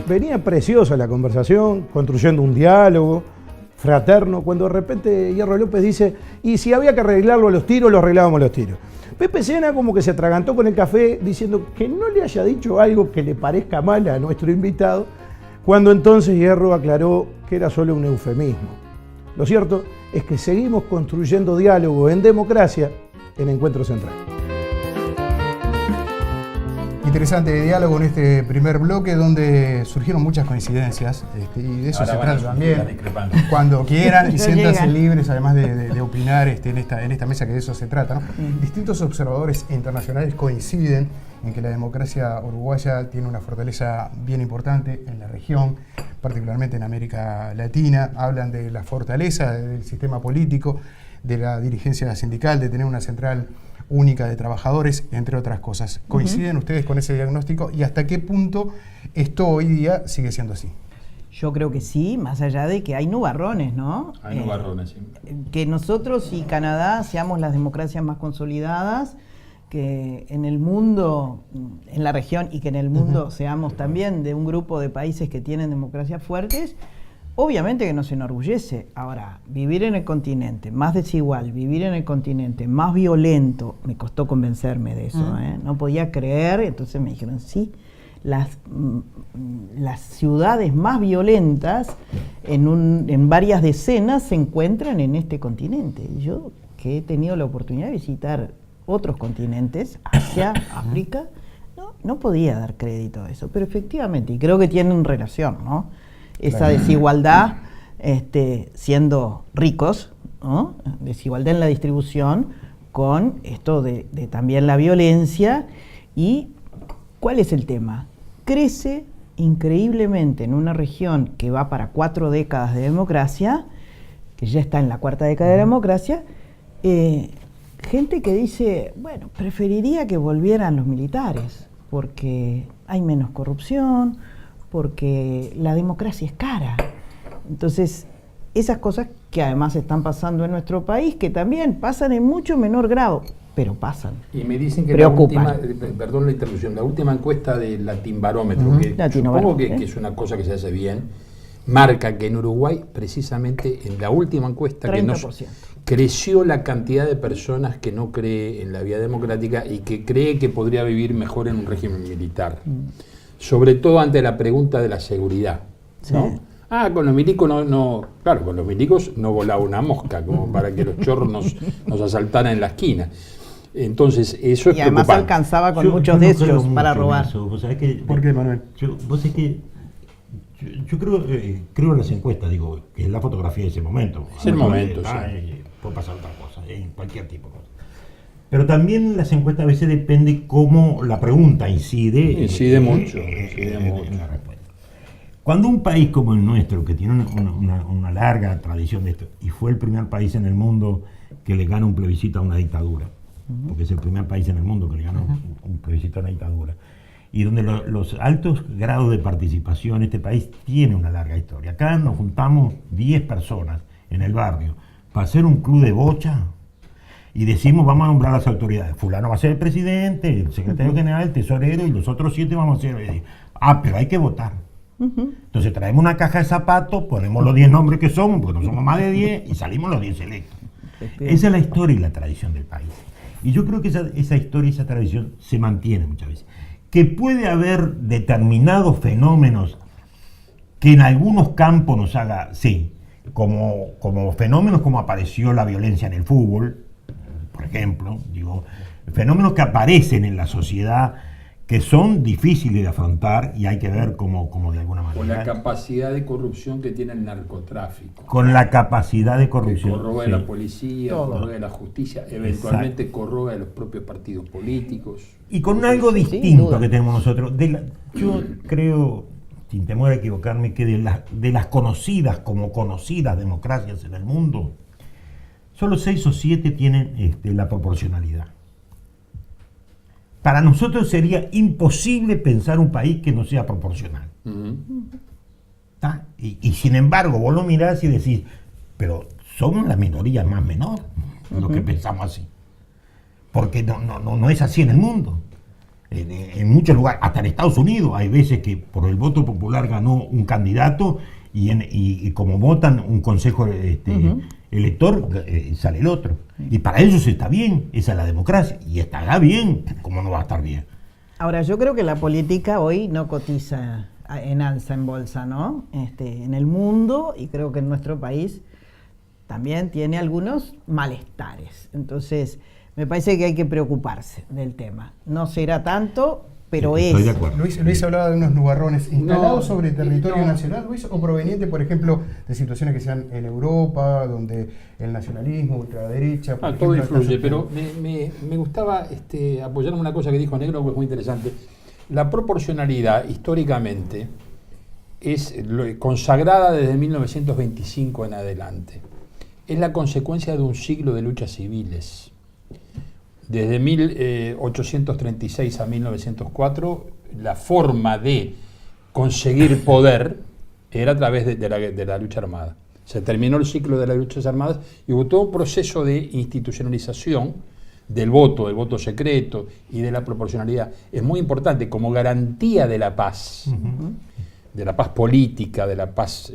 venía preciosa la conversación, construyendo un diálogo fraterno, cuando de repente Hierro López dice, y si había que arreglarlo a los tiros, lo arreglábamos a los tiros. Pepe Sena como que se atragantó con el café diciendo que no le haya dicho algo que le parezca mal a nuestro invitado, cuando entonces Hierro aclaró que era solo un eufemismo. Lo cierto es que seguimos construyendo diálogo en democracia en Encuentro Central. Interesante diálogo en este primer bloque donde surgieron muchas coincidencias y de eso ahora se trata también. Cuando quieran y siéntanse libres además de opinar en esta mesa, que de eso se trata, ¿no? Distintos observadores internacionales coinciden en que la democracia uruguaya tiene una fortaleza bien importante en la región, particularmente en América Latina. Hablan de la fortaleza del sistema político, de la dirigencia sindical, de tener una central única de trabajadores, entre otras cosas. ¿Coinciden ustedes con ese diagnóstico y hasta qué punto esto hoy día sigue siendo así? Yo creo que sí, más allá de que hay nubarrones, ¿no? Hay nubarrones, sí. Que nosotros y Canadá seamos las democracias más consolidadas, que en el mundo, en la región y que en el mundo seamos también de un grupo de países que tienen democracias fuertes, obviamente que nos enorgullece. Ahora, vivir en el continente más desigual, vivir en el continente más violento, me costó convencerme de eso, no podía creer, entonces me dijeron, sí, las ciudades más violentas en varias decenas se encuentran en este continente. Y yo, que he tenido la oportunidad de visitar otros continentes, Asia, África, no podía dar crédito a eso, pero efectivamente, y creo que tienen relación, ¿no? Esa desigualdad, siendo ricos, ¿no? Desigualdad en la distribución, con esto de también la violencia. ¿Y cuál es el tema? Crece increíblemente en una región que va para 4 décadas de democracia, que ya está en la 4ª década de democracia, gente que dice, bueno, preferiría que volvieran los militares, porque hay menos corrupción, porque la democracia es cara. Entonces, esas cosas que además están pasando en nuestro país, que también pasan en mucho menor grado, pero pasan. Y me dicen que preocupan. perdón la interrupción, la última encuesta del Latinbarómetro, que supongo que es una cosa que se hace bien, marca que en Uruguay, precisamente en la última encuesta, 30%. que creció la cantidad de personas que no cree en la vía democrática y que cree que podría vivir mejor en un régimen militar. Sobre todo ante la pregunta de la seguridad, ¿no? Sí. Con los milicos claro, con los milicos no volaba una mosca, como para que los chorros nos asaltaran en la esquina. Entonces, eso es preocupante. Y además alcanzaba con muchos de ellos para robar. ¿Vos sabés que, ¿por qué, Manuel? Vos sabés que yo creo en las encuestas, digo, que es la fotografía de ese momento. Es el momento, sí. Puede pasar otra cosa, en cualquier tipo de cosa. Pero también las encuestas a veces depende cómo la pregunta incide mucho en la respuesta. Cuando un país como el nuestro, que tiene una larga tradición de esto, y fue el primer país en el mundo que le gana un plebiscito a una dictadura, porque es el primer país en el mundo que le gana un plebiscito a una dictadura, y donde los altos grados de participación, este país tiene una larga historia. Acá nos juntamos 10 personas en el barrio para hacer un club de bocha, y decimos, vamos a nombrar a las autoridades. Fulano va a ser el presidente, el secretario general, el tesorero, y los otros 7 vamos a ser... pero hay que votar. Entonces traemos una caja de zapatos, ponemos los 10 nombres que somos, porque no somos más de 10, y salimos los 10 electos. Esa es la historia y la tradición del país. Y yo creo que esa historia y esa tradición se mantiene muchas veces. Que puede haber determinados fenómenos que en algunos campos nos haga, sí, como fenómenos como apareció la violencia en el fútbol, por ejemplo, digo, fenómenos que aparecen en la sociedad que son difíciles de afrontar y hay que ver cómo de alguna manera. Con la capacidad de corrupción que tiene el narcotráfico. Con la capacidad de corrupción. Que corroe la policía, corroe la justicia, eventualmente corroe los propios partidos políticos. Y con algo distinto que tenemos nosotros. Yo creo, sin temor a equivocarme, que de las conocidas como conocidas democracias en el mundo, solo 6 o 7 tienen la proporcionalidad. Para nosotros sería imposible pensar un país que no sea proporcional. Y sin embargo, vos lo mirás y decís, pero somos la minoría más menor, los que pensamos así. Porque no es así en el mundo. En muchos lugares, hasta en Estados Unidos, hay veces que por el voto popular ganó un candidato y como votan un consejo elector, sale el otro. Y para ellos está bien, esa es la democracia. Y estará bien, ¿cómo no va a estar bien? Ahora, yo creo que la política hoy no cotiza en alza, en bolsa, ¿no? En el mundo, y creo que en nuestro país también tiene algunos malestares. Entonces, me parece que hay que preocuparse del tema. No será tanto, pero Estoy de acuerdo. Luis hablaba de unos nubarrones instalados sobre el territorio nacional, Luis, o provenientes, por ejemplo, de situaciones que sean en Europa, donde el nacionalismo, ultraderecha... por Todo ejemplo, influye, pero me gustaba apoyar una cosa que dijo Negro, que es muy interesante. La proporcionalidad, históricamente, es consagrada desde 1925 en adelante. Es la consecuencia de un siglo de luchas civiles. Desde 1836 a 1904, la forma de conseguir poder era a través de la lucha armada. Se terminó el ciclo de las luchas armadas y hubo todo un proceso de institucionalización del voto secreto y de la proporcionalidad. Es muy importante como garantía de la paz, de la paz política, de la paz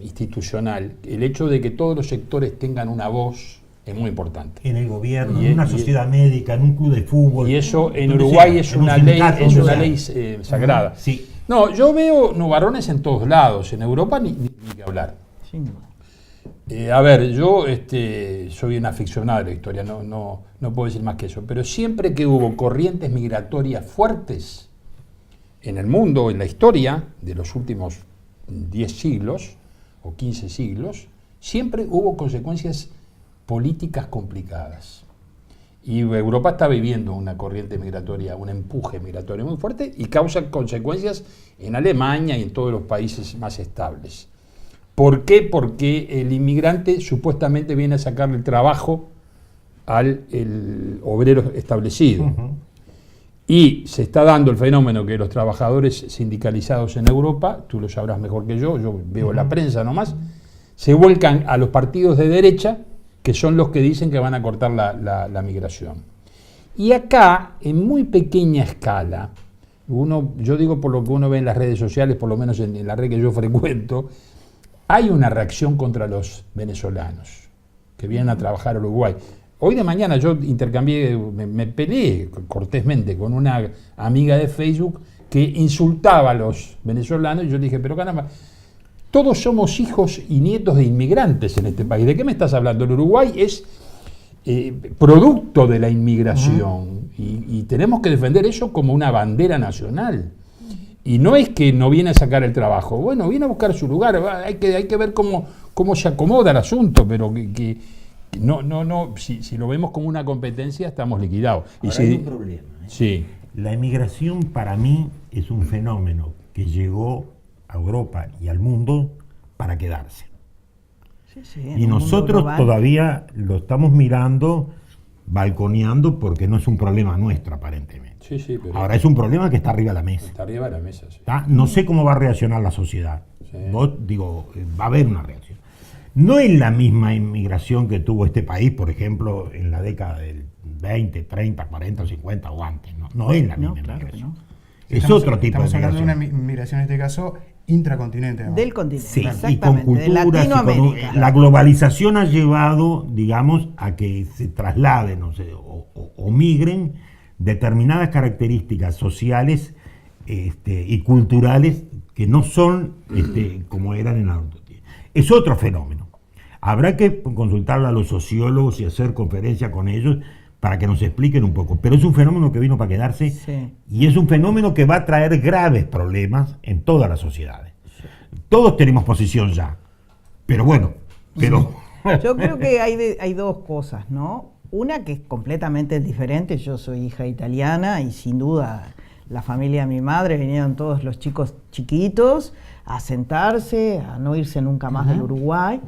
institucional. El hecho de que todos los sectores tengan una voz es muy importante. En el gobierno, en una sociedad médica, en un club de fútbol. Y eso en Uruguay es una ley sagrada. Sí. No, yo veo nubarrones en todos lados. En Europa ni que hablar. Sí. A ver, yo soy un aficionado de la historia, no puedo decir más que eso, pero siempre que hubo corrientes migratorias fuertes en el mundo, en la historia de los últimos 10 siglos o 15 siglos, siempre hubo consecuencias políticas complicadas. Y Europa está viviendo una corriente migratoria, un empuje migratorio muy fuerte y causa consecuencias en Alemania y en todos los países más estables. ¿Por qué? Porque el inmigrante supuestamente viene a sacarle el trabajo al obrero establecido. Y se está dando el fenómeno que los trabajadores sindicalizados en Europa, tú lo sabrás mejor que yo veo la prensa nomás, se vuelcan a los partidos de derecha, que son los que dicen que van a cortar la migración. Y acá, en muy pequeña escala, yo digo por lo que uno ve en las redes sociales, por lo menos en la red que yo frecuento, hay una reacción contra los venezolanos que vienen a trabajar a Uruguay. Hoy de mañana yo me peleé cortésmente con una amiga de Facebook que insultaba a los venezolanos y yo le dije, pero caramba, todos somos hijos y nietos de inmigrantes en este país. ¿De qué me estás hablando? El Uruguay es producto de la inmigración y tenemos que defender eso como una bandera nacional. Y no es que no viene a sacar el trabajo, bueno, viene a buscar su lugar, hay que ver cómo se acomoda el asunto, pero si lo vemos como una competencia, estamos liquidados. Ahora hay un problema. Sí. La emigración para mí es un fenómeno que llegó a Europa y al mundo para quedarse. Y nosotros todavía lo estamos mirando, balconeando, porque no es un problema nuestro aparentemente. Sí, pero ahora es un problema que está arriba de la mesa. Está arriba de la mesa, sí. No sé cómo va a reaccionar la sociedad. Sí. Va a haber una reacción. No es la misma inmigración que tuvo este país, por ejemplo, en la década del 20, 30, 40, 50 o antes. No es la misma inmigración. Es otro tipo de inmigración. Estamos hablando de una inmigración, en este caso, intracontinente. ¿No? Del continente, sí, exactamente. Y con culturas, de Latinoamérica. La globalización ha llevado, digamos, a que se trasladen o migren determinadas características sociales y culturales que no son como eran en la otra. Es otro fenómeno. Habrá que consultarle a los sociólogos y hacer conferencias con ellos para que nos expliquen un poco. Pero es un fenómeno que vino para quedarse y es un fenómeno que va a traer graves problemas en todas las sociedades. Todos tenemos posición ya, pero bueno, Yo creo que hay dos cosas, ¿no? Una que es completamente diferente. Yo soy hija italiana y sin duda la familia de mi madre vinieron todos los chicos chiquitos a sentarse, a no irse nunca más del Uruguay.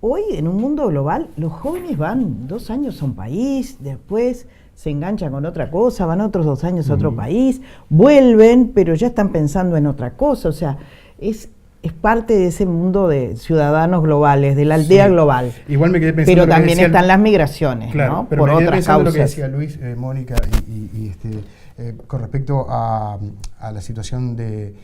Hoy, en un mundo global, los jóvenes van 2 años a un país, después se enganchan con otra cosa, van otros 2 años a otro país, vuelven, pero ya están pensando en otra cosa. O sea, es parte de ese mundo de ciudadanos globales, de la aldea global. Igual me quedé pensando. Pero también están las migraciones, claro, ¿no? Pero por me quedé otras pensando causas. lo que decía Luis, Mónica y con respecto a la situación de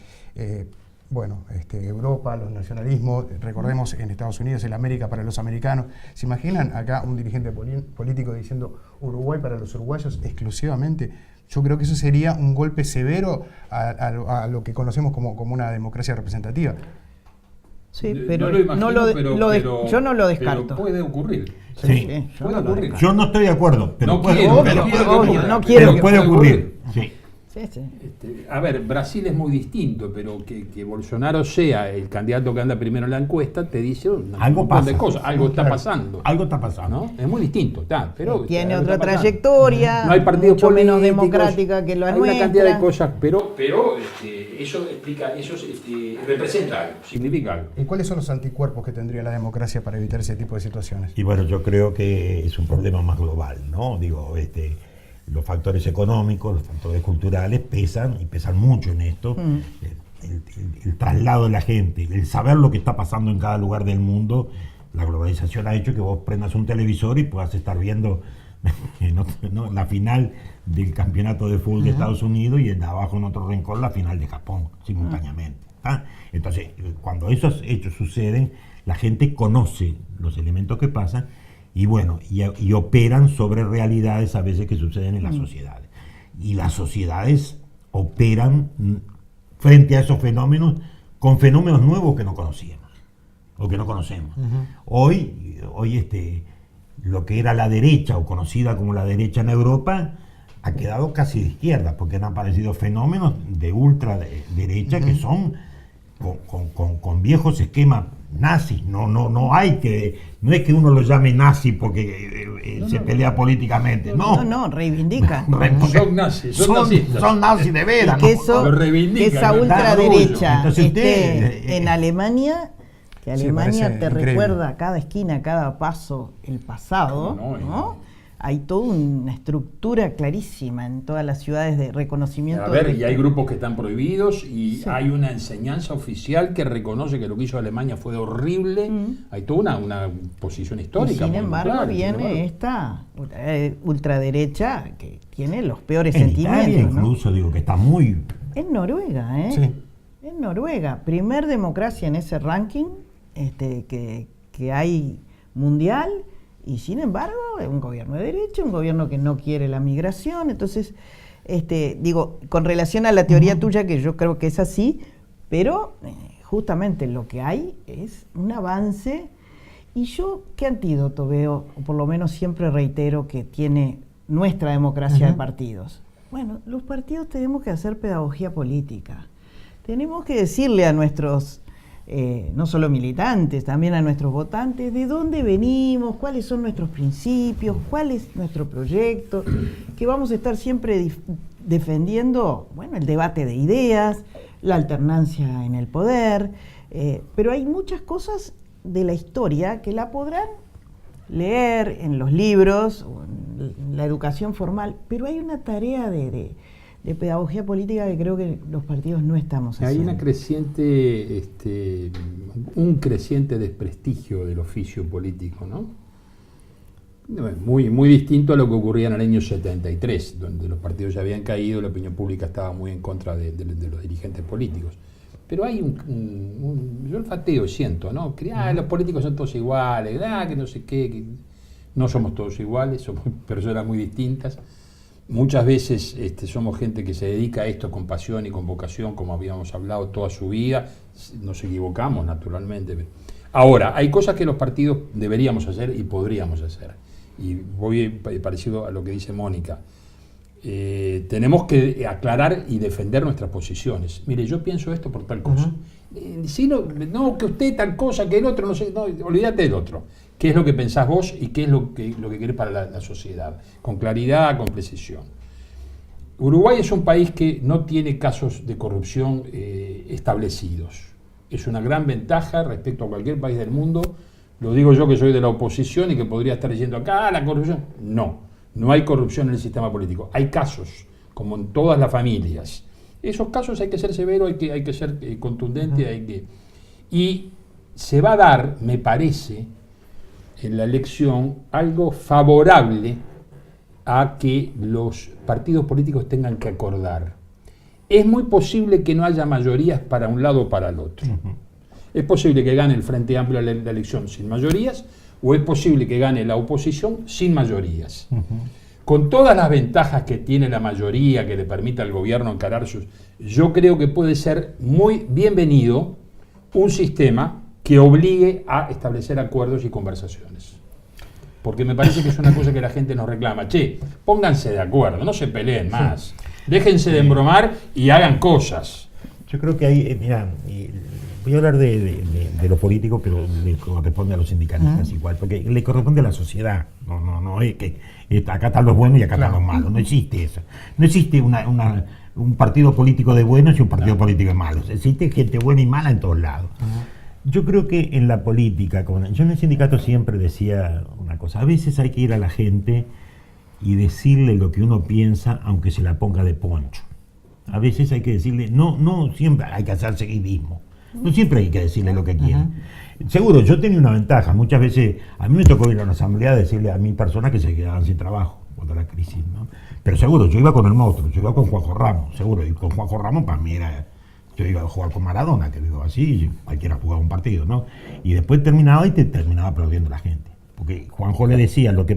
Europa, los nacionalismos. Recordemos en Estados Unidos, en América para los americanos. ¿Se imaginan acá un dirigente político diciendo Uruguay para los uruguayos exclusivamente? Yo creo que eso sería un golpe severo a lo que conocemos como una democracia representativa. Sí, pero yo no lo descarto. Pero puede ocurrir. Sí. Puede ocurrir. Yo no estoy de acuerdo, pero No puede quiero, ocurrir. no quiero Pero que puede ocurrir. Sí. Sí, sí. A ver, Brasil es muy distinto, pero que Bolsonaro sea el candidato que anda primero en la encuesta te dice Algo un montón pasa. de cosas, algo está pasando. Algo está pasando. ¿No? Es muy distinto, pero Tiene algo otra está pasando. trayectoria, No hay partidos mucho menos políticos, democrática que la hay nuestra. una cantidad de cosas, pero eso explica, representa algo, significa algo. ¿Y cuáles son los anticuerpos que tendría la democracia para evitar ese tipo de situaciones? Y bueno, yo creo que es un problema más global, ¿no? Digo, los factores económicos, los factores culturales pesan y pesan mucho en esto. El traslado de la gente, el saber lo que está pasando en cada lugar del mundo. La globalización ha hecho que vos prendas un televisor y puedas estar viendo la final del campeonato de fútbol de Estados Unidos y abajo en otro rincón la final de Japón, simultáneamente. Entonces, cuando esos hechos suceden, la gente conoce los elementos que pasan y bueno, y operan sobre realidades a veces que suceden en las sociedades. Y las sociedades operan frente a esos fenómenos con fenómenos nuevos que no conocíamos o que no conocemos. Hoy lo que era la derecha o conocida como la derecha en Europa ha quedado casi de izquierda, porque han aparecido fenómenos de ultraderecha que son con viejos esquemas nazis. No es que uno lo llame nazi porque se pelea políticamente. No, reivindican. Son nazis, son nazis de veras. Que esa ultraderecha Entonces esté en Alemania, que Alemania te increíble. recuerda a cada esquina, a cada paso el pasado, ¿no? Hay toda una estructura clarísima en todas las ciudades de reconocimiento. A ver, y hay grupos que están prohibidos y hay una enseñanza oficial que reconoce que lo que hizo Alemania fue horrible. Hay toda una posición histórica. Y sin embargo, viene esta ultraderecha que tiene los peores en sentimientos. Italia incluso, digo, que está muy... En Noruega, Sí. En Noruega, primer democracia en ese ranking que hay mundial. Y sin embargo, es un gobierno de derecha, un gobierno que no quiere la migración. Entonces, con relación a la teoría tuya, que yo creo que es así, pero justamente lo que hay es un avance. Y yo, ¿qué antídoto veo? O por lo menos siempre reitero que tiene nuestra democracia de partidos. Bueno, los partidos tenemos que hacer pedagogía política. Tenemos que decirle a nuestros... no solo militantes, también a nuestros votantes, de dónde venimos, cuáles son nuestros principios, cuál es nuestro proyecto, que vamos a estar siempre defendiendo, el debate de ideas, la alternancia en el poder, pero hay muchas cosas de la historia que la podrán leer en los libros, o en la educación formal, pero hay una tarea de pedagogía política que creo que los partidos no estamos haciendo. Hay una creciente, un creciente desprestigio del oficio político, ¿no? Muy, muy distinto a lo que ocurría en el año 73, donde los partidos ya habían caído, la opinión pública estaba muy en contra de los dirigentes políticos. Pero hay yo olfateo, siento, ¿no? Que los políticos son todos iguales, que no sé qué, que no somos todos iguales, somos personas muy distintas. Muchas veces somos gente que se dedica a esto con pasión y con vocación, como habíamos hablado toda su vida. Nos equivocamos, naturalmente. Ahora, hay cosas que los partidos deberíamos hacer y podríamos hacer. Y voy parecido a lo que dice Mónica. Tenemos que aclarar y defender nuestras posiciones. Mire, yo pienso esto por tal cosa. Si no, que usted tal cosa, que el otro, no sé, no, olvídate del otro. ¿Qué es lo que pensás vos y qué es lo que querés para la sociedad? Con claridad, con precisión. Uruguay es un país que no tiene casos de corrupción establecidos. Es una gran ventaja respecto a cualquier país del mundo. Lo digo yo que soy de la oposición y que podría estar diciendo acá la corrupción. No hay corrupción en el sistema político. Hay casos, como en todas las familias. Esos casos hay que ser severo, hay que ser contundente, y se va a dar, me parece, en la elección algo favorable a que los partidos políticos tengan que acordar. Es muy posible que no haya mayorías para un lado o para el otro. Es posible que gane el Frente Amplio la elección sin mayorías, o es posible que gane la oposición sin mayorías. Con todas las ventajas que tiene la mayoría, que le permite al gobierno encarar sus... Yo creo que puede ser muy bienvenido un sistema que obligue a establecer acuerdos y conversaciones. Porque me parece que es una cosa que la gente nos reclama. Che, pónganse de acuerdo, no se peleen más. Déjense de embromar y hagan cosas. Yo creo que hay, mira, voy a hablar de los políticos, pero le corresponde a los sindicalistas igual, porque le corresponde a la sociedad. No es que acá están los buenos y acá están los malos. No existe eso. No existe un partido político de buenos y un partido político de malos. Existe gente buena y mala en todos lados. Yo creo que en la política, yo en el sindicato siempre decía una cosa, a veces hay que ir a la gente y decirle lo que uno piensa, aunque se la ponga de poncho. A veces hay que decirle, no siempre hay que hacer seguidismo, no siempre hay que decirle lo que quiere. Seguro, yo tenía una ventaja, muchas veces, a mí me tocó ir a una asamblea a decirle a mi persona que se quedaban sin trabajo cuando la crisis, ¿no? Pero seguro, yo iba con el monstruo, yo iba con Juanjo Ramos, seguro, y con Juanjo Ramos para mí era... Yo iba a jugar con Maradona, que digo así, cualquiera jugaba un partido, ¿no? Y después terminaba y te terminaba aplaudiendo la gente. Porque Juanjo le decía lo que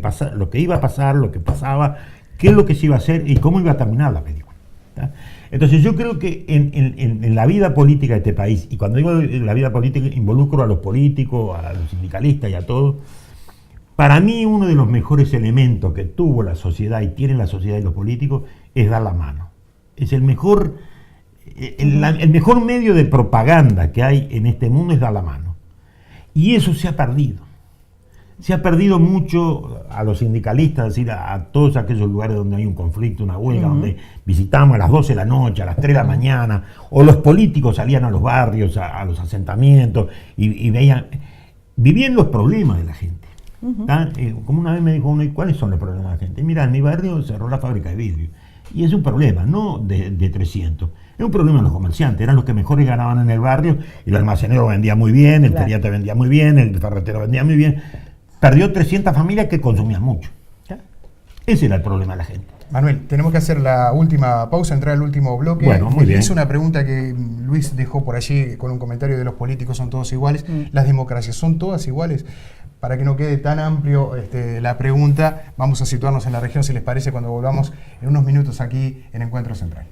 iba a pasar, lo que pasaba, qué es lo que se iba a hacer y cómo iba a terminar la película. ¿Tá? Entonces yo creo que en la vida política de este país, y cuando digo en la vida política involucro a los políticos, a los sindicalistas y a todos, para mí uno de los mejores elementos que tuvo la sociedad y tiene la sociedad y los políticos es dar la mano. Es el mejor medio de propaganda que hay en este mundo es dar la mano. Y eso se ha perdido. Se ha perdido mucho a los sindicalistas, es decir, a todos aquellos lugares donde hay un conflicto, una huelga, donde visitamos a las 12 de la noche, a las 3 de la mañana, o los políticos salían a los barrios, a los asentamientos, y vivían los problemas de la gente. Como una vez me dijo uno, ¿y cuáles son los problemas de la gente? Mira, en mi barrio cerró la fábrica de vidrio. Y es un problema, no de 300. Es un problema de los comerciantes, eran los que mejores ganaban en el barrio, y el almacenero vendía muy bien, el feriante vendía muy bien, el ferretero vendía muy bien. Perdió 300 familias que consumían mucho. Ese era el problema de la gente. Manuel, tenemos que hacer la última pausa, entrar al último bloque. Bueno, muy bien. Es una pregunta que Luis dejó por allí con un comentario de los políticos son todos iguales. ¿Las democracias son todas iguales? Para que no quede tan amplio la pregunta, vamos a situarnos en la región, si les parece, cuando volvamos en unos minutos aquí en Encuentro Central.